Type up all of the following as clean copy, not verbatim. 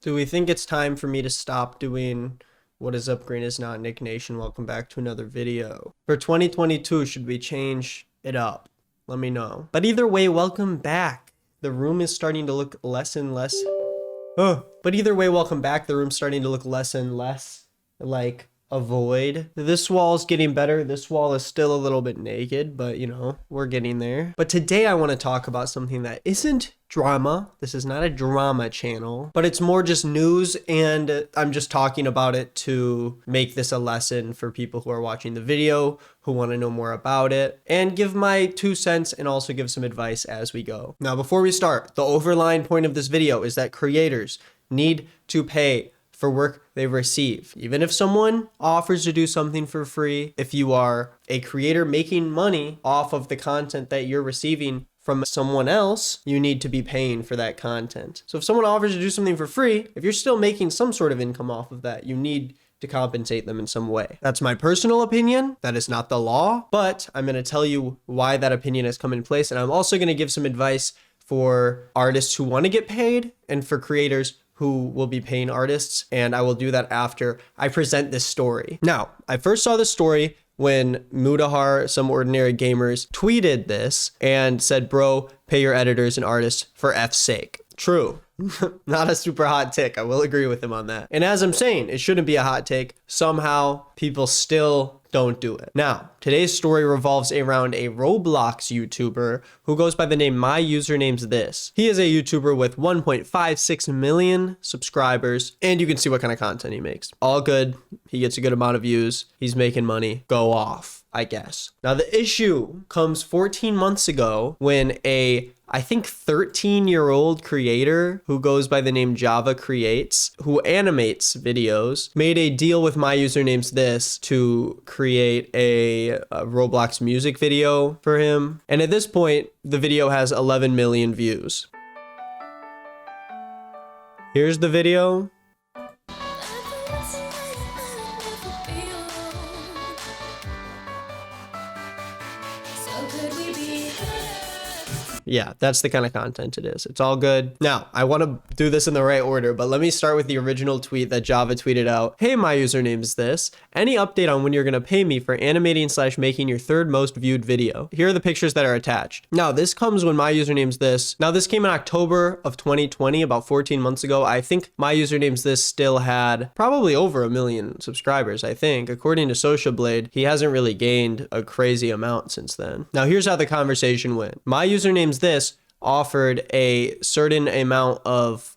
Do we think it's time for me to stop doing what is up, greenisnotnick nation? Welcome back to another video. For 2022, should we change it up? Let me know. But either way, welcome back. The room is starting to look less and less. But either way, welcome back. The room's starting to look less and less like a void. This wall's getting better. This wall is still a little bit naked, but you know, we're getting there. But today I want to talk about something that isn't drama. This is not a drama channel, but it's more just news, and I'm just talking about it to make this a lesson for people who are watching the video, who want to know more about it, and give my 2 cents and also give some advice as we go. Now, before we start, the overlying point of this video is that creators need to pay for work they receive. Even if someone offers to do something for free, if you are a creator making money off of the content that you're receiving from someone else, you need to be paying for that content. So if someone offers to do something for free, if you're still making some sort of income off of that, you need to compensate them in some way. That's my personal opinion. That is not the law, but I'm going to tell you why that opinion has come in place. And I'm also going to give some advice for artists who want to get paid and for creators who will be paying artists, and I will do that after I present this story. Now, I first saw this story when Mudahar, Some Ordinary Gamers, tweeted this and said, bro, pay your editors and artists for F's sake. True. Not a super hot take. I will agree with him on that. And as I'm saying, it shouldn't be a hot take. Somehow, people still don't do it. Now, today's story revolves around a Roblox YouTuber who goes by the name myusernamesthis. He is a YouTuber with 1.56 million subscribers, and you can see what kind of content he makes. All good. He gets a good amount of views. He's making money. Go off, I guess. Now, the issue comes 14 months ago when I think 13-year-old creator who goes by the name Java Creates, who animates videos, made a deal with myusernamesthis to create a Roblox music video for him. And at this point, the video has 11 million views. Here's the video. Yeah, that's the kind of content it is. It's all good. Now, I want to do this in the right order, but let me start with the original tweet that Java tweeted out. Hey, my username is this. Any update on when you're going to pay me for animating / making your 3rd most viewed video? Here are the pictures that are attached. Now, this comes when my username's this. Now, this came in October of 2020, about 14 months ago. I think my username's this still had probably over 1 million subscribers, I think. According to Social Blade, he hasn't really gained a crazy amount since then. Now, here's how the conversation went. My username's this offered a certain amount of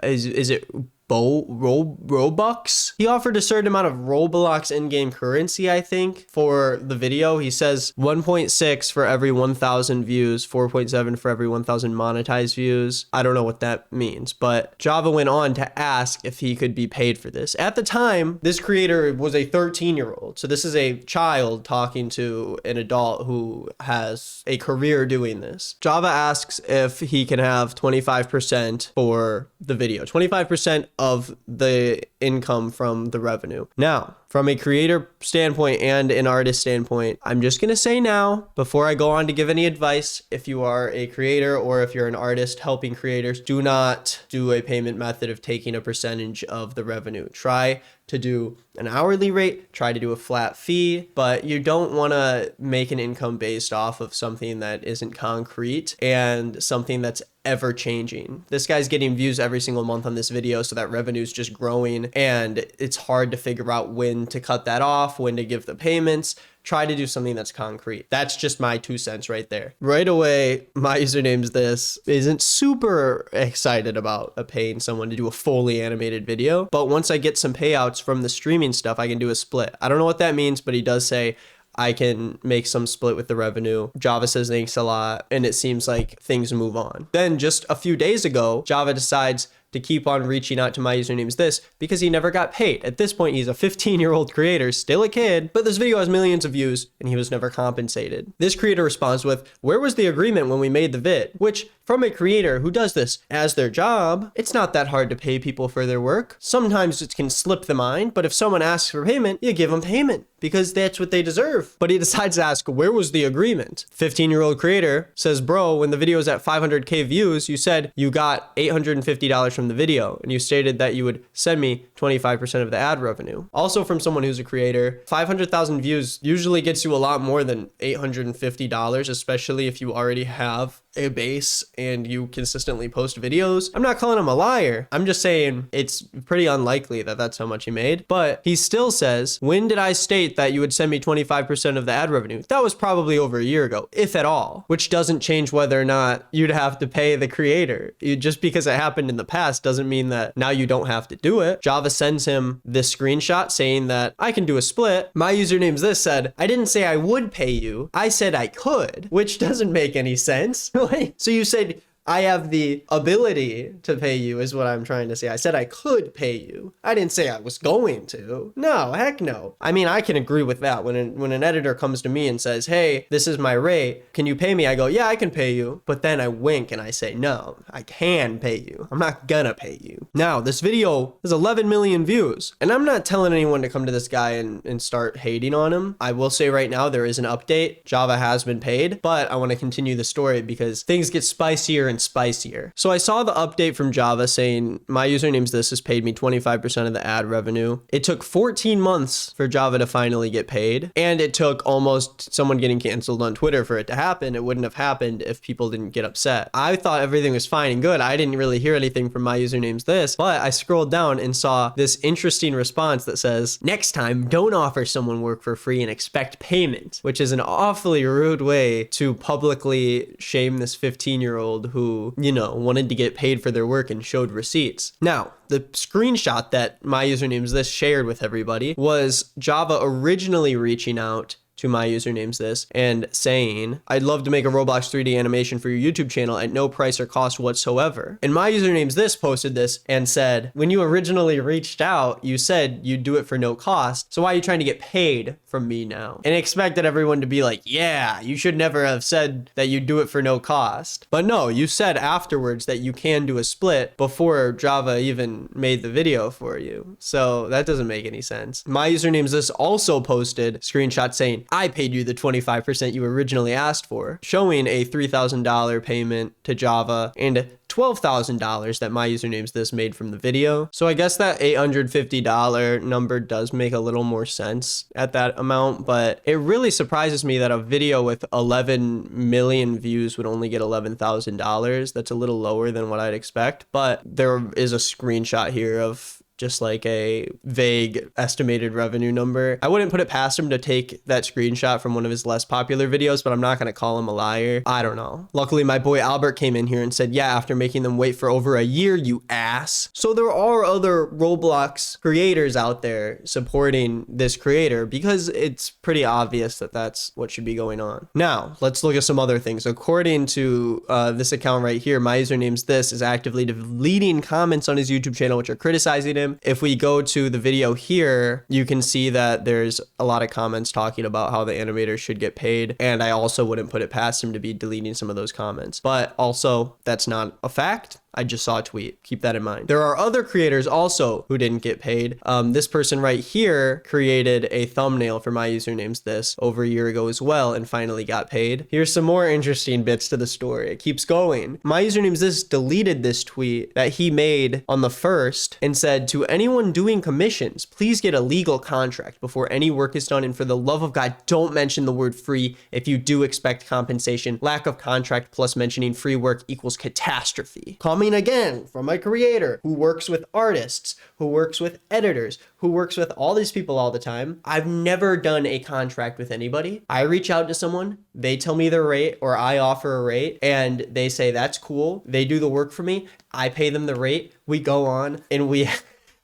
is it Robux? He offered a certain amount of Roblox in-game currency, I think, for the video. He says 1.6 for every 1,000 views, 4.7 for every 1,000 monetized views. I don't know what that means, but Java went on to ask if he could be paid for this. At the time, this creator was a 13-year-old. So this is a child talking to an adult who has a career doing this. Java asks if he can have 25% for the video, 25% of the income from the revenue. Now, from a creator standpoint and an artist standpoint, I'm just going to say now, before I go on to give any advice, if you are a creator or if you're an artist helping creators, do not do a payment method of taking a percentage of the revenue. Try to do an hourly rate, try to do a flat fee, but you don't want to make an income based off of something that isn't concrete and something that's ever changing. This guy's getting views every single month on this video, so that revenue is just growing, and it's hard to figure out when to cut that off, when to give the payments. Try to do something that's concrete. That's just my 2 cents right there. Right away, my username's this isn't super excited about paying someone to do a fully animated video, but once I get some payouts from the streaming stuff, I can do a split. I don't know what that means, but he does say I can make some split with the revenue. Java says thanks a lot, and it seems like things move on. Then just a few days ago, Java decides to keep on reaching out to myusernamesthis because he never got paid. At this point, he's a 15-year-old creator, still a kid, but this video has millions of views and he was never compensated. This creator responds with, where was the agreement when we made the vid? Which, from a creator who does this as their job, it's not that hard to pay people for their work. Sometimes it can slip the mind, but if someone asks for payment, you give them payment because that's what they deserve. But he decides to ask, where was the agreement? 15-year-old creator says, bro, when the video is at 500K views, you said you got $850 from the video, and you stated that you would send me 25% of the ad revenue. Also from someone who's a creator, 500,000 views usually gets you a lot more than $850, especially if you already have a base and you consistently post videos. I'm not calling him a liar. I'm just saying it's pretty unlikely that that's how much he made. But he still says, when did I state that you would send me 25% of the ad revenue? That was probably over a year ago, if at all, which doesn't change whether or not you'd have to pay the creator. Just because it happened in the past doesn't mean that now you don't have to do it. Java sends him this screenshot saying that I can do a split. My username's this said, I didn't say I would pay you. I said I could, which doesn't make any sense. So you said I have the ability to pay you is what I'm trying to say. I said I could pay you. I didn't say I was going to. No, heck no. I mean, I can agree with that. When an editor comes to me and says, hey, this is my rate, can you pay me? I go, yeah, I can pay you. But then I wink and I say, no, I can pay you. I'm not gonna pay you. Now, this video has 11 million views. And I'm not telling anyone to come to this guy and start hating on him. I will say right now, there is an update. Java has been paid, but I want to continue the story because things get spicier and spicier. So I saw the update from Java saying my username's this has paid me 25% of the ad revenue. It took 14 months for Java to finally get paid, and it took almost someone getting canceled on Twitter for it to happen. It wouldn't have happened if people didn't get upset. I thought everything was fine and good. I didn't really hear anything from my username's this, but I scrolled down and saw this interesting response that says, next time, don't offer someone work for free and expect payment, which is an awfully rude way to publicly shame this 15-year-old who, you know, wanted to get paid for their work and showed receipts. Now, the screenshot that my username's this shared with everybody was Java originally reaching out to my username's this and saying, I'd love to make a Roblox 3D animation for your YouTube channel at no price or cost whatsoever. And my username's this posted this and said, when you originally reached out, you said you'd do it for no cost. So why are you trying to get paid from me now? And expected everyone to be like, yeah, you should never have said that you'd do it for no cost. But no, you said afterwards that you can do a split before Java even made the video for you. So that doesn't make any sense. My username's this also posted screenshot saying, I paid you the 25% you originally asked for, showing a $3,000 payment to Java and $12,000 that my username's this made from the video. So I guess that $850 number does make a little more sense at that amount, but it really surprises me that a video with 11 million views would only get $11,000. That's a little lower than what I'd expect, but there is a screenshot here of just like a vague estimated revenue number. I wouldn't put it past him to take that screenshot from one of his less popular videos, but I'm not gonna call him a liar. I don't know. Luckily, my boy Albert came in here and said, yeah, after making them wait for over a year, you ass. So there are other Roblox creators out there supporting this creator because it's pretty obvious that that's what should be going on. Now, let's look at some other things. According to this account right here, my username's this is actively deleting comments on his YouTube channel, which are criticizing him. If we go to the video here, you can see that there's a lot of comments talking about how the animator should get paid. And I also wouldn't put it past him to be deleting some of those comments. But also, that's not a fact. I just saw a tweet. Keep that in mind. There are other creators also who didn't get paid. This person right here created a thumbnail for my username's this over a year ago as well and finally got paid. Here's some more interesting bits to the story. It keeps going. My username's this deleted this tweet that he made on the 1st and said, to anyone doing commissions, please get a legal contract before any work is done. And for the love of God, don't mention the word free if you do expect compensation. Lack of contract plus mentioning free work equals catastrophe. Coming again from a creator who works with artists, who works with editors, who works with all these people all the time. I've never done a contract with anybody. I reach out to someone, they tell me their rate or I offer a rate and they say that's cool. They do the work for me. I pay them the rate. We go on and we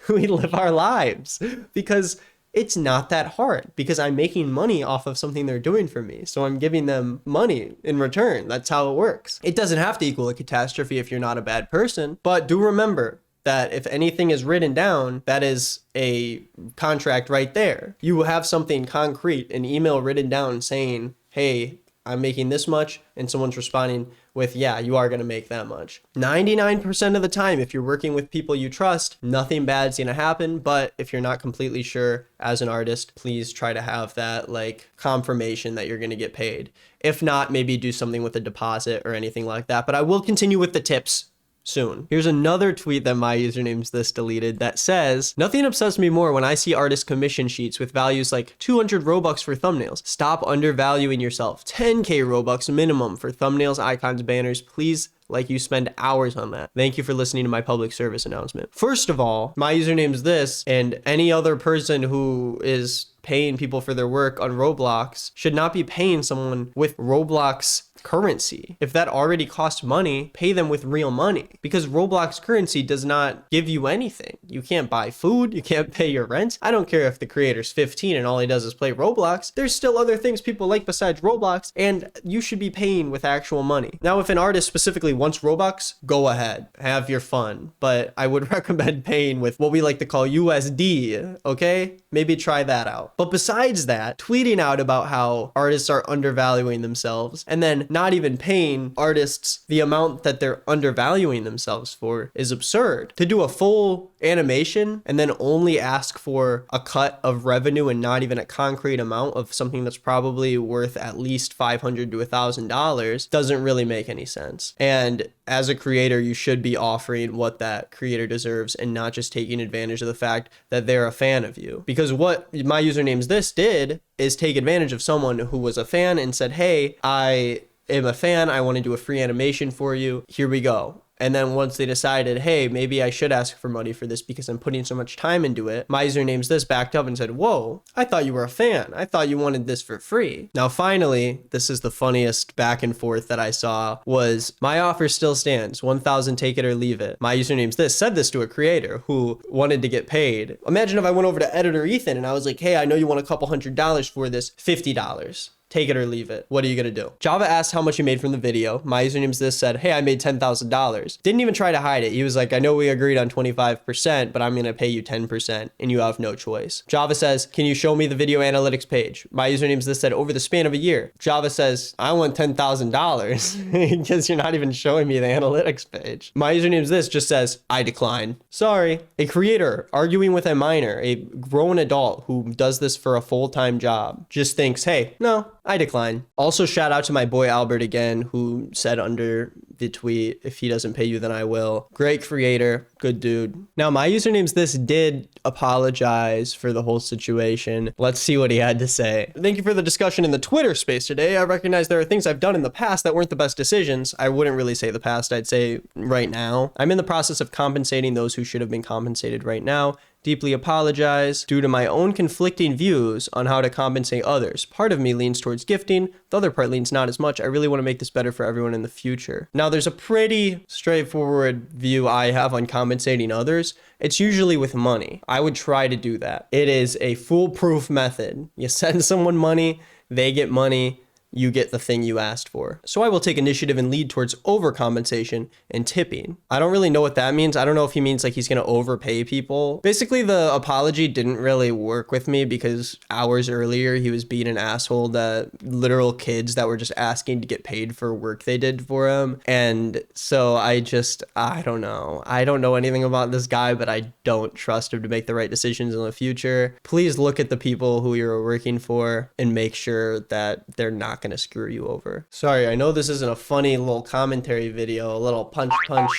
live our lives because it's not that hard because I'm making money off of something they're doing for me. So I'm giving them money in return. That's how it works. It doesn't have to equal a catastrophe if you're not a bad person, but do remember that if anything is written down, that is a contract right there. You have something concrete, an email written down saying, hey, I'm making this much, and someone's responding with, yeah, you are going to make that much. 99% of the time, if you're working with people you trust, nothing bad's going to happen. But if you're not completely sure as an artist, please try to have that like confirmation that you're going to get paid. If not, maybe do something with a deposit or anything like that. But I will continue with the tips. soon. Here's another tweet that my username's this deleted that says, nothing upsets me more when I see artist commission sheets with values like 200 Robux for thumbnails. Stop undervaluing yourself. 10k Robux minimum for thumbnails, icons, banners. Please, like you spend hours on that. Thank you for listening to my public service announcement. First of all, my username's this, and any other person who is paying people for their work on Roblox should not be paying someone with Roblox currency. If that already costs money, pay them with real money, because Roblox currency does not give you anything. You can't buy food, you can't pay your rent. I don't care if the creator's 15 and all he does is play Roblox. There's still other things people like besides Roblox, and you should be paying with actual money. Now, if an artist specifically wants Robux, go ahead, have your fun, but I would recommend paying with what we like to call USD, okay? Maybe try that out. But besides that, tweeting out about how artists are undervaluing themselves and then not even paying artists the amount that they're undervaluing themselves for is absurd. To do a full animation and then only ask for a cut of revenue and not even a concrete amount of something that's probably worth at least $500 to $1,000 doesn't really make any sense. And as a creator, you should be offering what that creator deserves and not just taking advantage of the fact that they're a fan of you. Because what my username's this did is take advantage of someone who was a fan and said, hey, I am a fan, I want to do a free animation for you, here we go. And then once they decided, hey, maybe I should ask for money for this because I'm putting so much time into it, my username's this backed up and said, whoa, I thought you were a fan. I thought you wanted this for free. Now, finally, this is the funniest back and forth that I saw, was my offer still stands, 1,000, take it or leave it. My username's this said this to a creator who wanted to get paid. Imagine if I went over to editor Ethan and I was like, hey, I know you want a couple $100 for this, $50. Take it or leave it. What are you gonna do? Java asked how much he made from the video. My username's this said, hey, I made $10,000. Didn't even try to hide it. He was like, I know we agreed on 25%, but I'm gonna pay you 10% and you have no choice. Java says, can you show me the video analytics page? My username's this said, over the span of a year. Java says, I want $10,000 because you're not even showing me the analytics page. My username's this just says, I decline. Sorry. A creator arguing with a minor, a grown adult who does this for a full-time job, just thinks, hey, no, I decline. Also, shout out to my boy Albert again, who said under the tweet, if he doesn't pay you, then I will. Great creator, good dude. Now, my username's this did apologize for the whole situation. Let's see what he had to say. Thank you for the discussion in the Twitter space today. I recognize there are things I've done in the past that weren't the best decisions. I wouldn't really say the past, I'd say right now. I'm in the process of compensating those who should have been compensated right now. Deeply apologize due to my own conflicting views on how to compensate others. Part of me leans towards gifting, the other part leans not as much. I really want to make this better for everyone in the future. Now, there's a pretty straightforward view I have on compensating others. It's usually with money. I would try to do that. It is a foolproof method. You send someone money, they get money, you get the thing you asked for. So I will take initiative and lead towards overcompensation and tipping. I don't really know what that means. I don't know if he means like he's gonna overpay people. Basically, the apology didn't really work with me because hours earlier he was being an asshole to literal kids that were just asking to get paid for work they did for him. And so I don't know. I don't know anything about this guy, but I don't trust him to make the right decisions in the future. Please look at the people who you're working for and make sure that they're not gonna screw you over. Sorry, I know this isn't a funny little commentary video, a little punch honk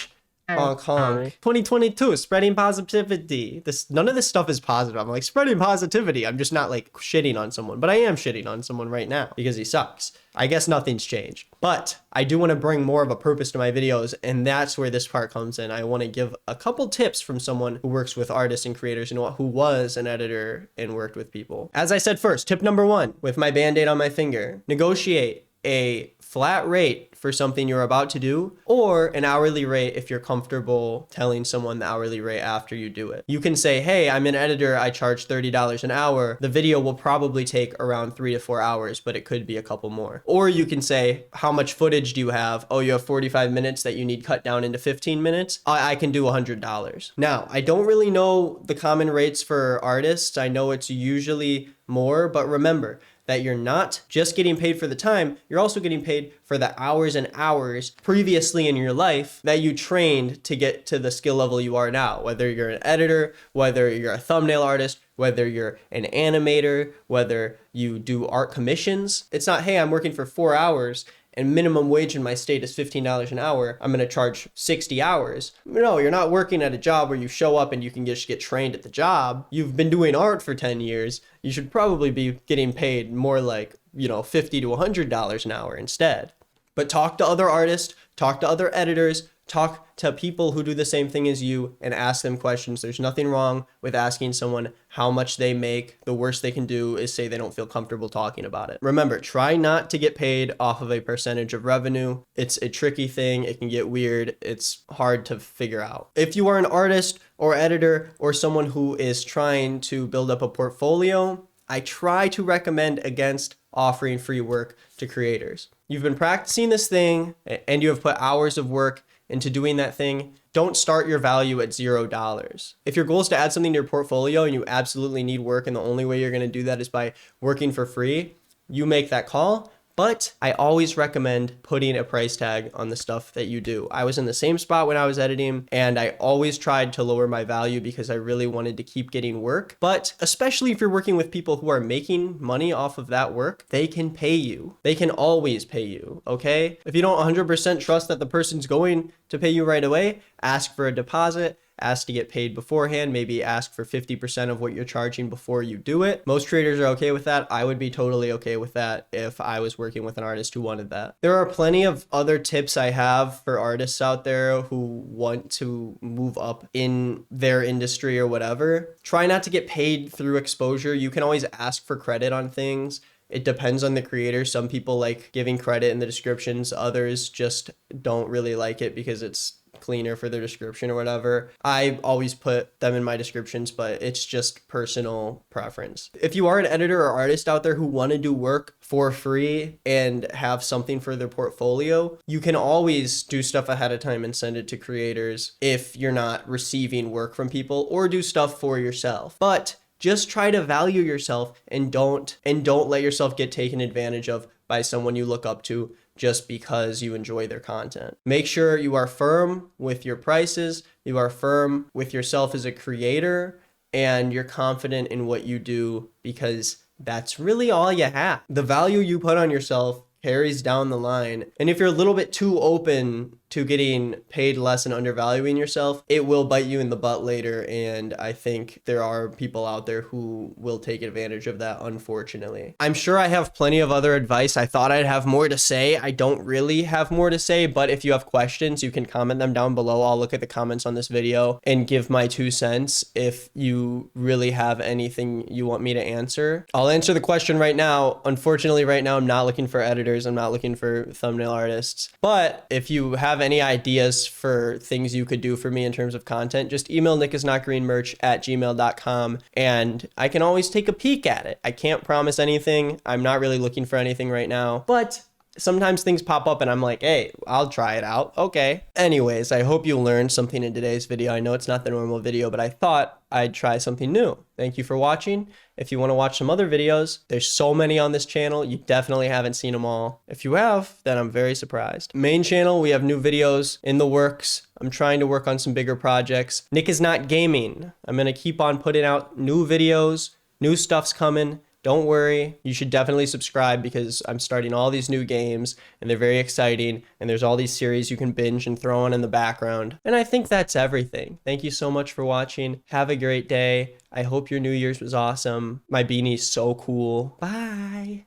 honk. 2022, spreading positivity. None of this stuff is positive. I'm like, spreading positivity. I'm just not like shitting on someone, but I am shitting on someone right now because he sucks. I guess nothing's changed, but I do want to bring more of a purpose to my videos, and that's where this part comes in. I want to give a couple tips from someone who works with artists and creators and who was an editor and worked with people. As I said first, tip number one, with my band-aid on my finger, negotiate a flat rate for something you're about to do, or an hourly rate if you're comfortable telling someone the hourly rate after you do it. You can say, hey, I'm an editor, I charge $30 an hour. The video will probably take around 3 to 4 hours, but it could be a couple more. Or you can say, how much footage do you have? Oh, you have 45 minutes that you need cut down into 15 minutes? I can do $100. Now, I don't really know the common rates for artists. I know it's usually more, but remember, that you're not just getting paid for the time, you're also getting paid for the hours and hours previously in your life that you trained to get to the skill level you are now. Whether you're an editor, whether you're a thumbnail artist, whether you're an animator, whether you do art commissions. It's not, hey, I'm working for 4 hours and minimum wage in my state is $15 an hour, I'm going to charge 60 hours. No, you're not working at a job where you show up and you can just get trained at the job. You've been doing art for 10 years. You should probably be getting paid more like, $50 to $100 an hour instead. But talk to other artists, talk to other editors, talk to people who do the same thing as you and ask them questions. There's nothing wrong with asking someone how much they make. The worst they can do is say they don't feel comfortable talking about it. Remember, try not to get paid off of a percentage of revenue. It's a tricky thing. It can get weird. It's hard to figure out. If you are an artist or editor or someone who is trying to build up a portfolio, I try to recommend against offering free work to creators. You've been practicing this thing and you have put hours of work into doing that thing. Don't start your value at $0. If your goal is to add something to your portfolio and you absolutely need work and the only way you're going to do that is by working for free, you make that call. But I always recommend putting a price tag on the stuff that you do. I was in the same spot when I was editing, and I always tried to lower my value because I really wanted to keep getting work. But especially if you're working with people who are making money off of that work, they can pay you. They can always pay you, okay? If you don't 100% trust that the person's going to pay you right away, ask for a deposit. Ask to get paid beforehand, maybe ask for 50% of what you're charging before you do it. Most creators are okay with that. I would be totally okay with that if I was working with an artist who wanted that. There are plenty of other tips I have for artists out there who want to move up in their industry or whatever. Try not to get paid through exposure. You can always ask for credit on things. It depends on the creator. Some people like giving credit in the descriptions. Others just don't really like it because it's cleaner for their description or whatever. I always put them in my descriptions, but it's just personal preference. If you are an editor or artist out there who want to do work for free and have something for their portfolio, you can always do stuff ahead of time and send it to creators if you're not receiving work from people, or do stuff for yourself. But just try to value yourself and don't let yourself get taken advantage of by someone you look up to just because you enjoy their content. Make sure you are firm with your prices, you are firm with yourself as a creator, and you're confident in what you do, because that's really all you have. The value you put on yourself carries down the line. And if you're a little bit too open to getting paid less and undervaluing yourself, it will bite you in the butt later. And I think there are people out there who will take advantage of that, unfortunately. I'm sure I have plenty of other advice. I thought I'd have more to say. I don't really have more to say, but if you have questions, you can comment them down below. I'll look at the comments on this video and give my 2 cents if you really have anything you want me to answer. I'll answer the question right now. Unfortunately, right now, I'm not looking for editors. I'm not looking for thumbnail artists. But if you have any ideas for things you could do for me in terms of content, just email nickisnotgreenmerch@gmail.com and I can always take a peek at it. I can't promise anything. I'm not really looking for anything right now, but sometimes things pop up and I'm like, hey, I'll try it out. Okay. Anyways, I hope you learned something in today's video. I know it's not the normal video, but I thought I'd try something new. Thank you for watching. If you want to watch some other videos, there's so many on this channel. You definitely haven't seen them all. If you have, then I'm very surprised. Main channel, we have new videos in the works. I'm trying to work on some bigger projects. Nick is Not Gaming. I'm going to keep on putting out new videos. New stuff's coming. Don't worry, you should definitely subscribe because I'm starting all these new games and they're very exciting, and there's all these series you can binge and throw on in the background. And I think that's everything. Thank you so much for watching. Have a great day. I hope your New Year's was awesome. My beanie's so cool. Bye.